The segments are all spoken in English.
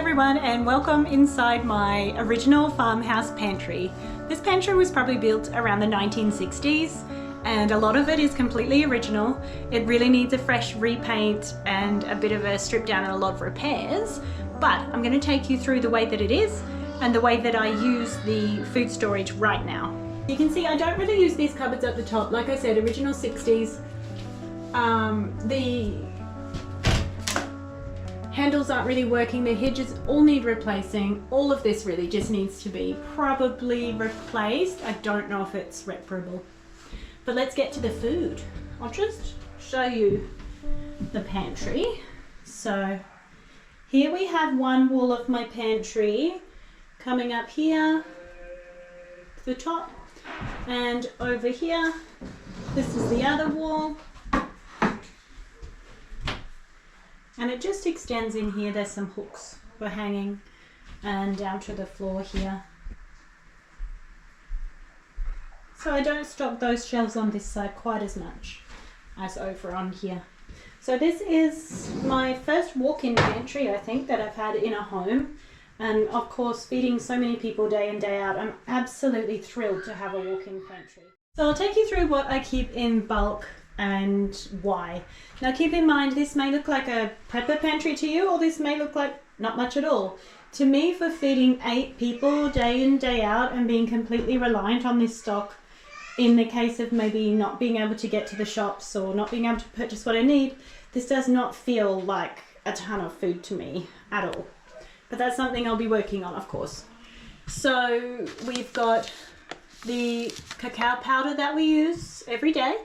everyone and welcome inside my original farmhouse pantry. This pantry was probably built around the 1960s and a lot of it is completely original. It really needs a fresh repaint and a bit of a strip down and a lot of repairs, but I'm going to take you through the way that it is and the way that I use the food storage right now. You can see I don't really use these cupboards at the top. Like I said, original 60s. The handles aren't really working, the hinges all need replacing. All of this really just needs to be probably replaced. I don't know if it's reparable. But let's get to the food. I'll just show you the pantry. So here we have one wall of my pantry coming up here to the top, and over here this is the other wall. And it just extends in here. There's some hooks for hanging and down to the floor here. So I don't stock those shelves on this side quite as much as over on here. So this is my first walk-in pantry, I think, that I've had in a home. And of course, feeding so many people day in, day out, I'm absolutely thrilled to have a walk-in pantry. So I'll take you through what I keep in bulk and why. Now keep in mind, this may look like a prepper pantry to you, or this may look like not much at all. To me, for feeding 8 people day in, day out and being completely reliant on this stock in the case of maybe not being able to get to the shops or not being able to purchase what I need, this does not feel like a ton of food to me at all. But that's something I'll be working on, of course. So we've got the cacao powder that we use every day.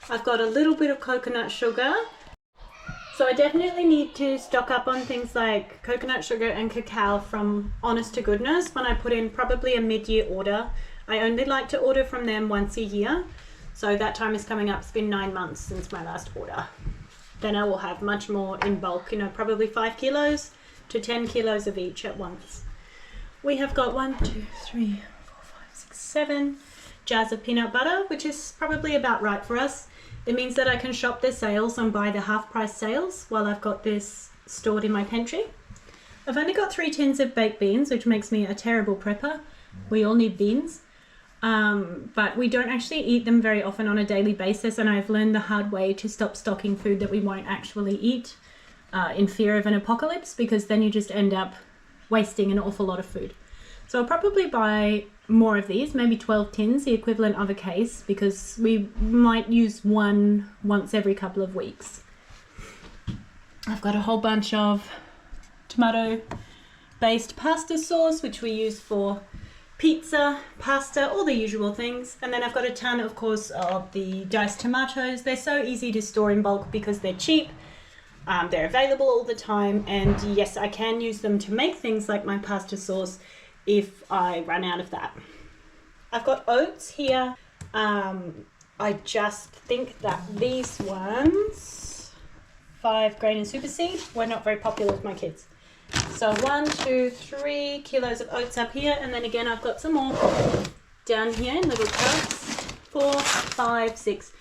I've got a little bit of coconut sugar. So I definitely need to stock up on things like coconut sugar and cacao from Honest to Goodness when I put in probably a mid-year order. I only like to order from them once a year. So that time is coming up. It's been 9 months since my last order. Then I will have much more in bulk, probably 5 kilos to 10 kilos of each at once. We have got 1, 2, 3, 4, 5, 6, 7 jars of peanut butter, which is probably about right for us. It means that I can shop their sales and buy the half price sales while I've got this stored in my pantry. I've only got 3 tins of baked beans, which makes me a terrible prepper. We all need beans, but we don't actually eat them very often on a daily basis, and I've learned the hard way to stop stocking food that we won't actually eat in fear of an apocalypse, because then you just end up wasting an awful lot of food. So I'll probably buy more of these, maybe 12 tins, the equivalent of a case, because we might use one once every couple of weeks. I've got a whole bunch of tomato-based pasta sauce, which we use for pizza, pasta, all the usual things. And then I've got a ton, of course, of the diced tomatoes. They're so easy to store in bulk because they're cheap. They're available all the time. And yes, I can use them to make things like my pasta sauce if I run out of that. I've got oats here. I just think that these ones, 5 grain and super seed, were not very popular with my kids. So 1, 2, 3 kilos of oats up here, and then again I've got some more down here in little cups. 4, 5, 6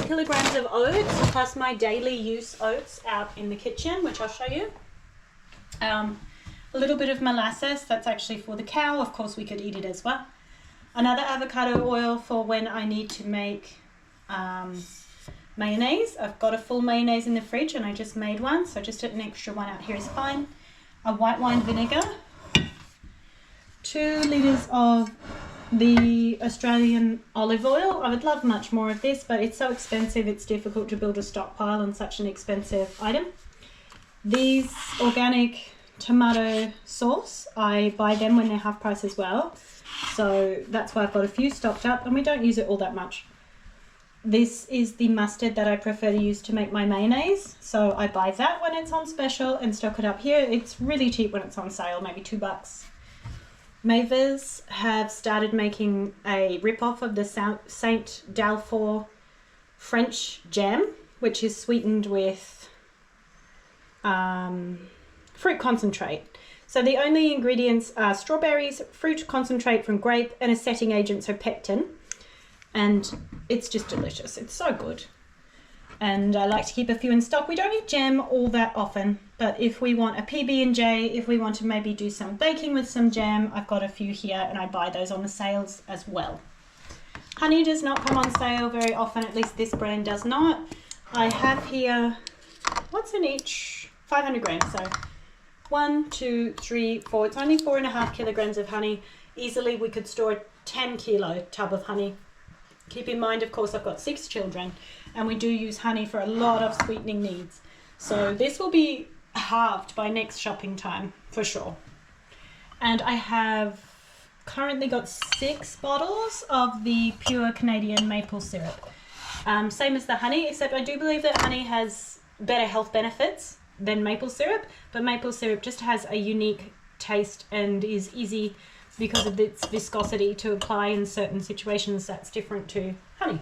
kilograms of oats, plus my daily use oats out in the kitchen, which I'll show you. A little bit of molasses, that's actually for the cow. Of course, we could eat it as well. Another avocado oil for when I need to make mayonnaise. I've got a full mayonnaise in the fridge and I just made one, so just an extra one out here is fine. A white wine vinegar. 2 litres of the Australian olive oil. I would love much more of this, but it's so expensive, it's difficult to build a stockpile on such an expensive item. These organic tomato sauce, I buy them when they're half price as well, so that's why I've got a few stocked up, and we don't use it all that much. This is the mustard that I prefer to use to make my mayonnaise, so I buy that when it's on special and stock it up here. It's really cheap when it's on sale, maybe $2. Mavis have started making a rip-off of the Saint Dalfour French jam, which is sweetened with fruit concentrate. So the only ingredients are strawberries, fruit concentrate from grape, and a setting agent, so pectin. And it's just delicious. It's so good. and I like to keep a few in stock. We don't eat jam all that often, but if we want a PB&J, if we want to maybe do some baking with some jam, I've got a few here and I buy those on the sales as well. Honey does not come on sale very often, at least this brand does not. I have here, what's in each? 500 grams, so 1, 2, 3, 4, it's only 4.5 kilograms of honey. Easily we could store a 10 kilo tub of honey. Keep in mind, of course, I've got 6 children and we do use honey for a lot of sweetening needs. So this will be halved by next shopping time for sure. And I have currently got 6 bottles of the pure Canadian maple syrup. Same as the honey, except I do believe that honey has better health benefits than maple syrup, but maple syrup just has a unique taste and is easy because of its viscosity to apply in certain situations that's different to honey.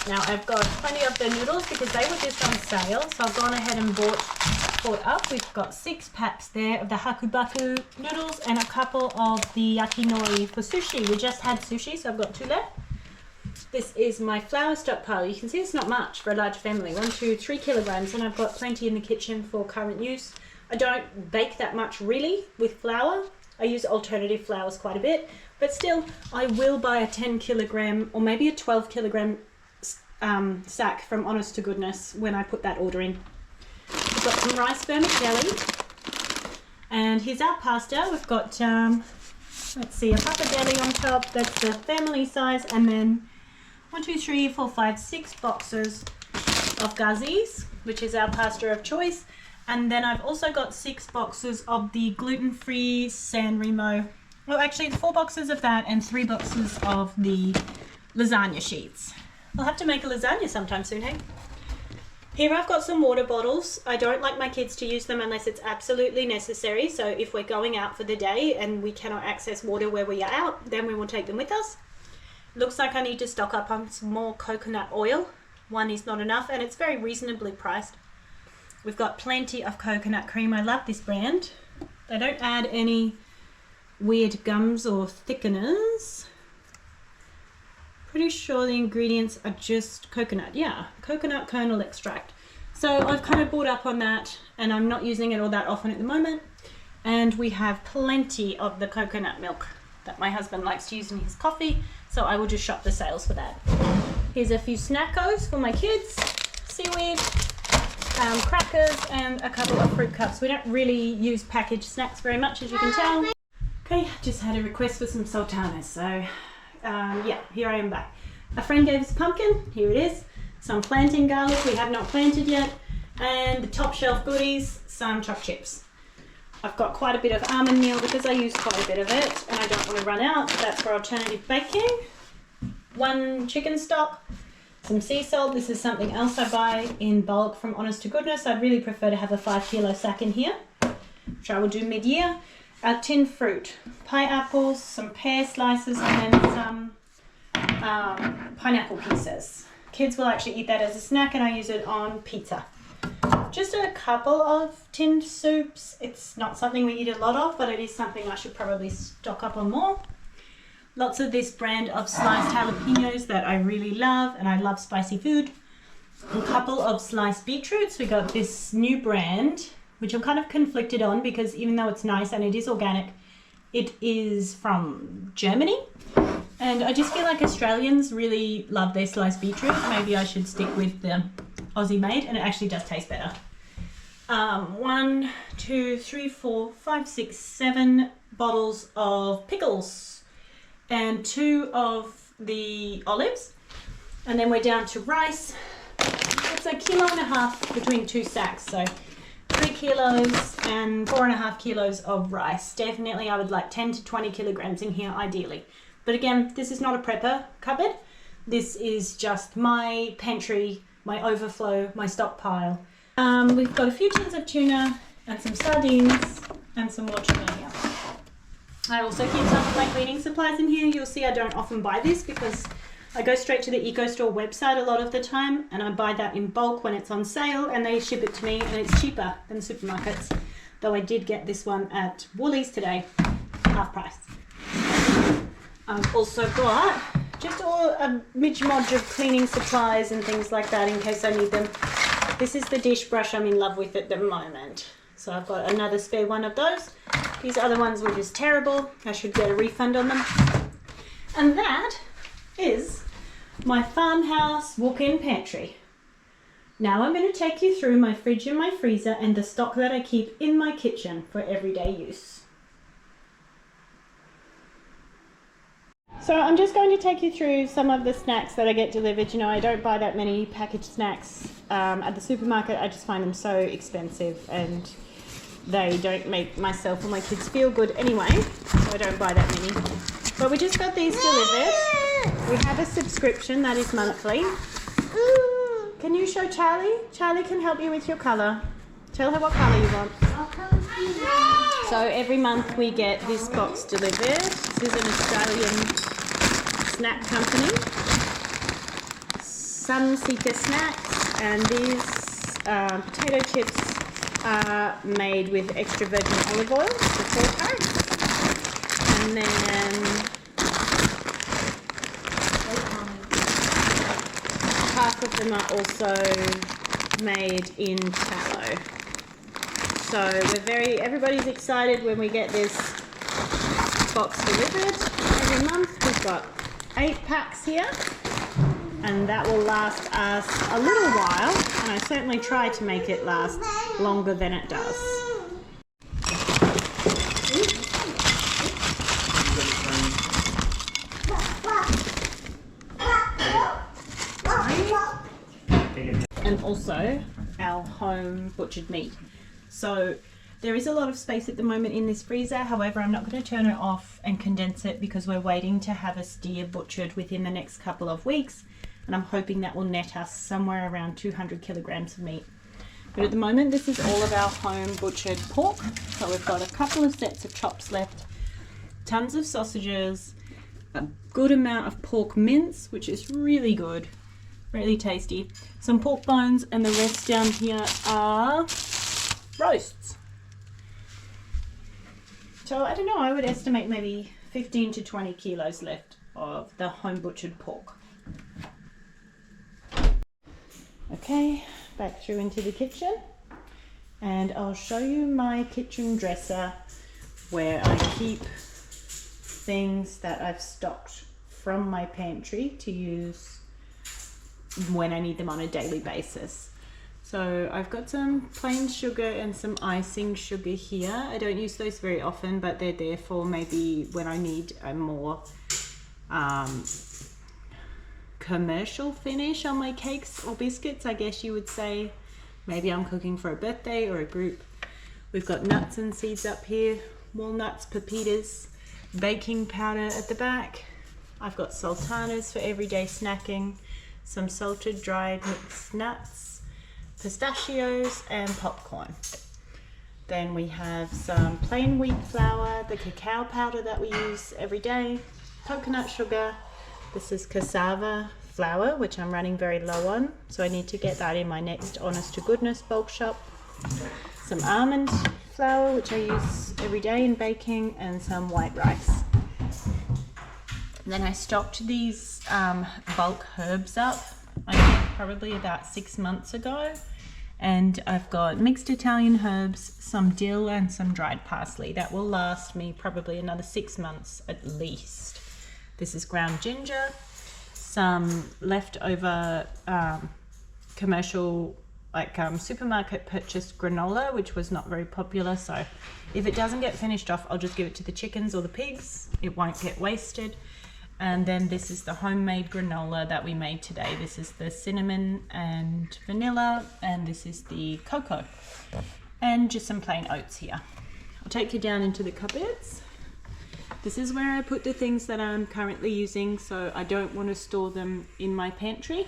Now I've got plenty of the noodles because they were just on sale, so I've gone ahead and bought up. We've got 6 packs there of the hakubaku noodles and a couple of the yakinori for sushi. We just had sushi, so I've got 2 left. This is my flour stockpile. You can see it's not much for a large family, 1, 2, 3 kilograms, and I've got plenty in the kitchen for current use. I don't bake that much really with flour. I use alternative flours quite a bit, but still I will buy a 10 kilogram or maybe a 12 kilogram sack from Honest to Goodness when I put that order in. We've got some rice vermicelli, and here's our pasta. We've got let's see, a pappardelle on top. That's the family size, and then 1, 2, 3, 4, 5, 6 boxes of gazis, which is our pasta of choice. And then I've also got 6 boxes of the gluten-free San Remo. Well, actually 4 boxes of that and 3 boxes of the lasagna sheets. I'll have to make a lasagna sometime soon, hey? Here I've got some water bottles. I don't like my kids to use them unless it's absolutely necessary. So if we're going out for the day and we cannot access water where we are out, then we will take them with us. Looks like I need to stock up on some more coconut oil. 1 is not enough, and it's very reasonably priced. We've got plenty of coconut cream. I love this brand. They don't add any weird gums or thickeners. Pretty sure the ingredients are just coconut. Yeah, coconut kernel extract. So I've kind of bought up on that, and I'm not using it all that often at the moment. And we have plenty of the coconut milk that my husband likes to use in his coffee, so I will just shop the sales for that. Here's a few snackos for my kids. Seaweed, crackers, and a couple of fruit cups. We don't really use packaged snacks very much, as you can tell. Okay, just had a request for some sultanas, so yeah, here I am back. A friend gave us a pumpkin, here it is. Some planting garlic we have not planted yet, and the top shelf goodies, some choc chips. I've got quite a bit of almond meal because I use quite a bit of it and I don't want to run out. That's for alternative baking. 1 chicken stock, some sea salt. This is something else I buy in bulk from Honest to Goodness. I'd really prefer to have a 5 kilo sack in here, which I will do mid-year. Tinned fruit, pineapples, some pear slices, and then some pineapple pieces. Kids will actually eat that as a snack and I use it on pizza. Just a couple of tinned soups. It's not something we eat a lot of, but it is something I should probably stock up on more. Lots of this brand of sliced jalapenos that I really love, and I love spicy food. A couple of sliced beetroots. We got this new brand, which I'm kind of conflicted on because even though it's nice and it is organic, it is from Germany. And I just feel like Australians really love their sliced beetroot. Maybe I should stick with the Aussie made, and it actually does taste better. 1, 2, 3, 4, 5, 6, 7 bottles of pickles and 2 of the olives. And then we're down to rice. It's 1.5 kilos between 2 sacks, so 3 kilos and 4.5 kilos of rice. Definitely I would like 10 to 20 kilograms in here ideally. But again, this is not a prepper cupboard. This is just my pantry, my overflow, my stockpile. We've got a few tins of tuna and some sardines and some more tuna here. I also keep some of my cleaning supplies in here. You'll see I don't often buy this because I go straight to the EcoStore website a lot of the time and I buy that in bulk when it's on sale and they ship it to me and it's cheaper than supermarkets. Though I did get this one at Woolies today, half price. I've also got just all a midge-modge of cleaning supplies and things like that in case I need them. This is the dish brush I'm in love with at the moment. So I've got another spare one of those. These other ones were just terrible. I should get a refund on them. And that is my farmhouse walk-in pantry. Now I'm going to take you through my fridge and my freezer and the stock that I keep in my kitchen for everyday use. So I'm just going to take you through some of the snacks that I get delivered. You know, I don't buy that many packaged snacks at the supermarket. I just find them so expensive and they don't make myself or my kids feel good anyway. So I don't buy that many. But we just got these delivered. We have a subscription that is monthly. Can you show Charlie? Charlie can help you with your colour. Tell her what colour you want. So every month we get this box delivered. This is an Australian snack company. Sunseeker Snacks, and these potato chips are made with extra virgin olive oil for 4 packs. And then half of them are also made in tallow. So everybody's excited when we get this box delivered. Every month we've got 8 packs here, and that will last us a little while, and I certainly try to make it last longer than it does. And also our home butchered meat. So there is a lot of space at the moment in this freezer. However, I'm not going to turn it off and condense it because we're waiting to have a steer butchered within the next couple of weeks, and I'm hoping that will net us somewhere around 200 kilograms of meat. But at the moment this is all of our home butchered pork. So we've got a couple of sets of chops left, tons of sausages, a good amount of pork mince, which is really good, really tasty, some pork bones, and the rest down here are roasts. So I don't know, I would estimate maybe 15 to 20 kilos left of the home butchered pork. Okay, back through into the kitchen, and I'll show you my kitchen dresser where I keep things that I've stocked from my pantry to use when I need them on a daily basis. So I've got some plain sugar and some icing sugar here. I don't use those very often, but they're there for maybe when I need a more commercial finish on my cakes or biscuits, I guess you would say. Maybe I'm cooking for a birthday or a group. We've got nuts and seeds up here, walnuts, pepitas, baking powder at the back. I've got sultanas for everyday snacking, some salted dried mixed nuts, pistachios, and popcorn. Then we have some plain wheat flour, the cacao powder that we use every day, coconut sugar. This is cassava flour, which I'm running very low on, so I need to get that in my next honest to goodness bulk shop. Some almond flour, which I use every day in baking, and some white rice. Then I stocked these bulk herbs up, I think probably about 6 months ago. And I've got mixed Italian herbs, some dill, and some dried parsley. That will last me probably another 6 months at least. This is ground ginger, some leftover commercial, supermarket purchased granola, which was not very popular. So if it doesn't get finished off, I'll just give it to the chickens or the pigs. It won't get wasted. And then this is the homemade granola that we made today. This is the cinnamon and vanilla, and this is the cocoa. And just some plain oats here. I'll take you down into the cupboards. This is where I put the things that I'm currently using, so I don't want to store them in my pantry.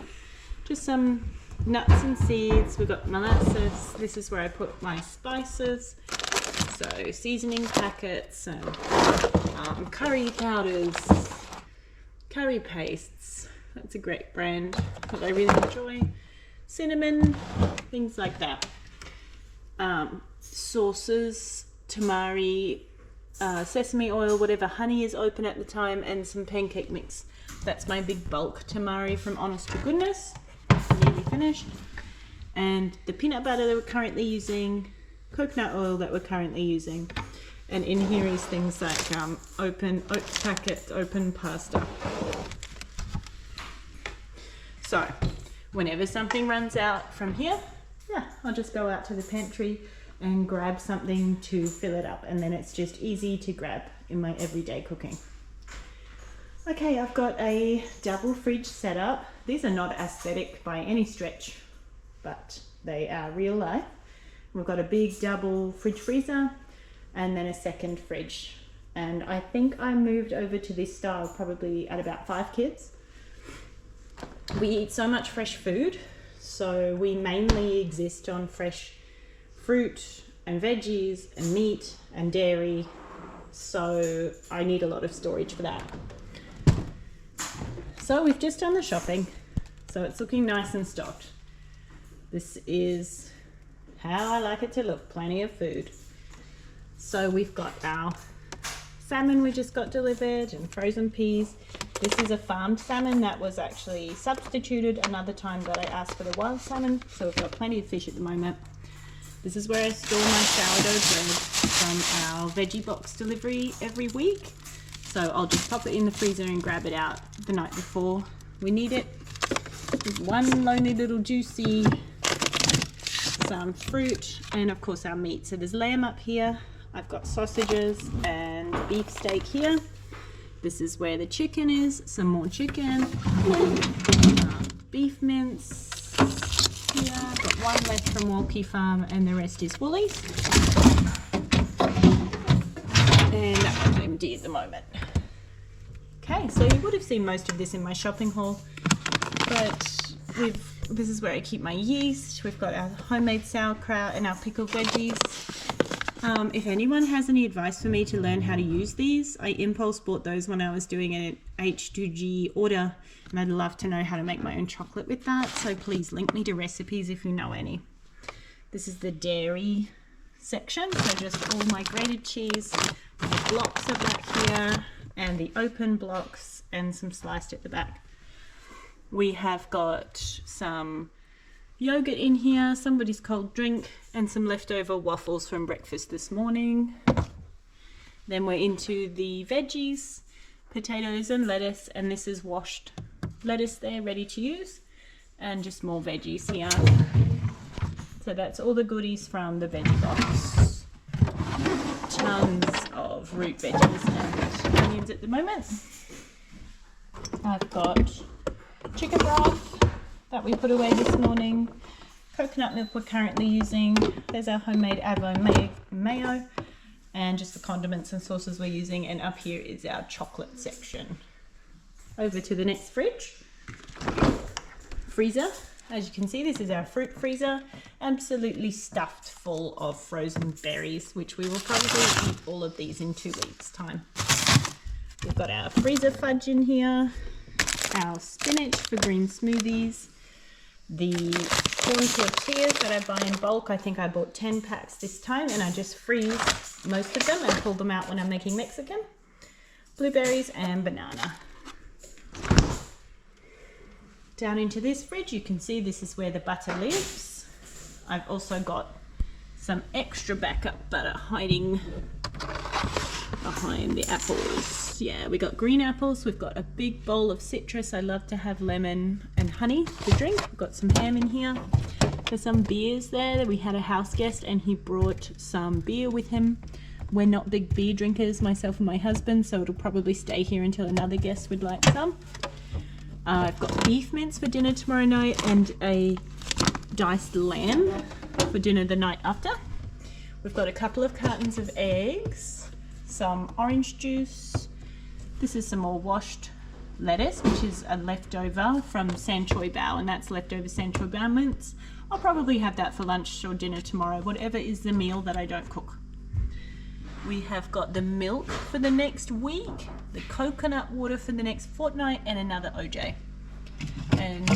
Just some nuts and seeds. We've got molasses. This is where I put my spices. So seasoning packets and curry powders, curry pastes. That's a great brand that I really enjoy. Cinnamon, things like that. Sauces, tamari, sesame oil, whatever honey is open at the time, and some pancake mix. That's my big bulk tamari from Honest to Goodness, nearly finished. And the peanut butter that we're currently using, coconut oil that we're currently using. And in here is things like open oat packet, open pasta. So whenever something runs out from here, yeah, I'll just go out to the pantry and grab something to fill it up, and then it's just easy to grab in my everyday cooking. Okay, I've got a double fridge set up. These are not aesthetic by any stretch, but they are real life. We've got a big double fridge freezer and then a second fridge. And I think I moved over to this style probably at about 5 kids. We eat so much fresh food, so we mainly exist on fresh fruit and veggies and meat and dairy, so I need a lot of storage for that. So we've just done the shopping, so it's looking nice and stocked. This is how I like it to look, plenty of food. So we've got our salmon we just got delivered and frozen peas. This is a farmed salmon that was actually substituted another time that I asked for the wild salmon, so we've got plenty of fish at the moment. This is where I store my sourdough bread from our veggie box delivery every week. So I'll just pop it in the freezer and grab it out the night before we need it. There's one lonely little juicy, some fruit, and of course our meat. So there's lamb up here. I've got sausages and beef steak here. This is where the chicken is, some more chicken, beef mince here. I've got one left from Walkie Farm and the rest is Woolies. And that one's empty at the moment. Okay, so you would have seen most of this in my shopping haul, but this is where I keep my yeast. We've got our homemade sauerkraut and our pickled veggies. If anyone has any advice for me to learn how to use these, I impulse bought those when I was doing an H2G order, and I'd love to know how to make my own chocolate with that, so please link me to recipes if you know any. This is the dairy section, so just all my grated cheese. The blocks are back here, and the open blocks, and some sliced at the back. We have got some yogurt in here, somebody's cold drink, and some leftover waffles from breakfast this morning. Then we're into the veggies, potatoes and lettuce, and this is washed lettuce there ready to use, and just more veggies here. So that's all the goodies from the veggie box. Tons of root veggies and onions at the moment. I've got chicken broth that we put away this morning, coconut milk we're currently using, there's our homemade avo mayo, and just the condiments and sauces we're using, and up here is our chocolate section. Over to the next fridge. Freezer. As you can see, this is our fruit freezer, absolutely stuffed full of frozen berries, which we will probably eat all of these in 2 weeks' time. We've got our freezer fudge in here, our spinach for green smoothies, the corn tortillas that I buy in bulk. I think I bought 10 packs this time, and I just freeze most of them and pull them out when I'm making Mexican. Blueberries and banana. Down into this fridge, you can see this is where the butter lives. I've also got some extra backup butter hiding behind the apples. Yeah, we got green apples. We've got a big bowl of citrus. I love to have lemon and honey to drink. We've got some ham in here. There's some beers there. We had a house guest and he brought some beer with him. We're not big beer drinkers, myself and my husband, so it'll probably stay here until another guest would like some. I've got beef mince for dinner tomorrow night and a diced lamb for dinner the night after. We've got a couple of cartons of eggs, some orange juice. This is some more washed lettuce, which is a leftover from San Choy Bao, and that's leftover San Choy Bao mince. I'll probably have that for lunch or dinner tomorrow, whatever is the meal that I don't cook. We have got the milk for the next week, the coconut water for the next fortnight, and another OJ. And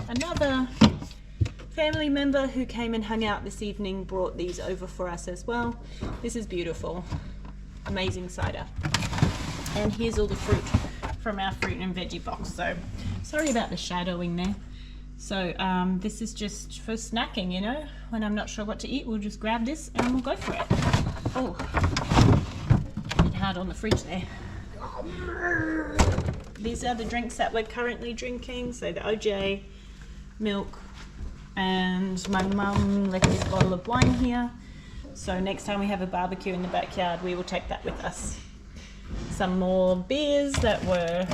another family member who came and hung out this evening brought these over for us as well. This is beautiful. Amazing cider. And here's all the fruit from our fruit and veggie box. So sorry about the shadowing there. So this is just for snacking, you know, when I'm not sure what to eat, we'll just grab this and we'll go for it. Oh, a bit hard on the fridge there. These are the drinks that we're currently drinking. So the OJ, milk, and my mum left this bottle of wine here. So next time we have a barbecue in the backyard, we will take that with us. Some more beers that were,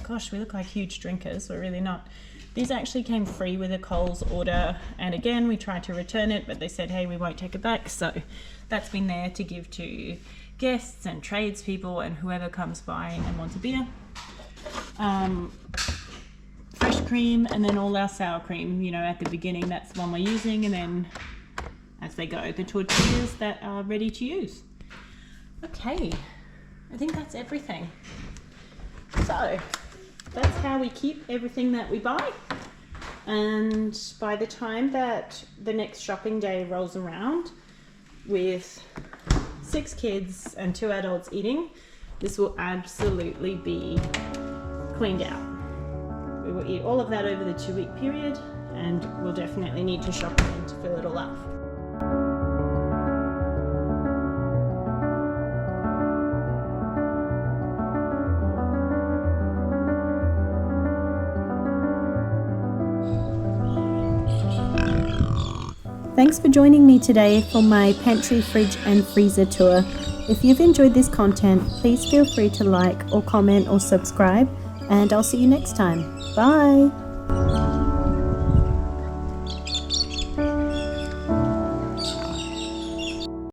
gosh, we look like huge drinkers. We're really not. These actually came free with a Coles order, and again we tried to return it, but they said, hey, we won't take it back. So that's been there to give to guests and tradespeople and whoever comes by and wants a beer. Fresh cream, and then all our sour cream, you know, at the beginning, that's the one we're using, and then as they go, the tortillas that are ready to use. Okay, I think that's everything. So that's how we keep everything that we buy, and by the time that the next shopping day rolls around with 6 kids and 2 adults eating, this will absolutely be cleaned out. We will eat all of that over the 2-week period, and we'll definitely need to shop again to fill it all up. Thanks for joining me today for my pantry, fridge and freezer tour. If you've enjoyed this content, please feel free to like or comment or subscribe, and I'll see you next time. Bye!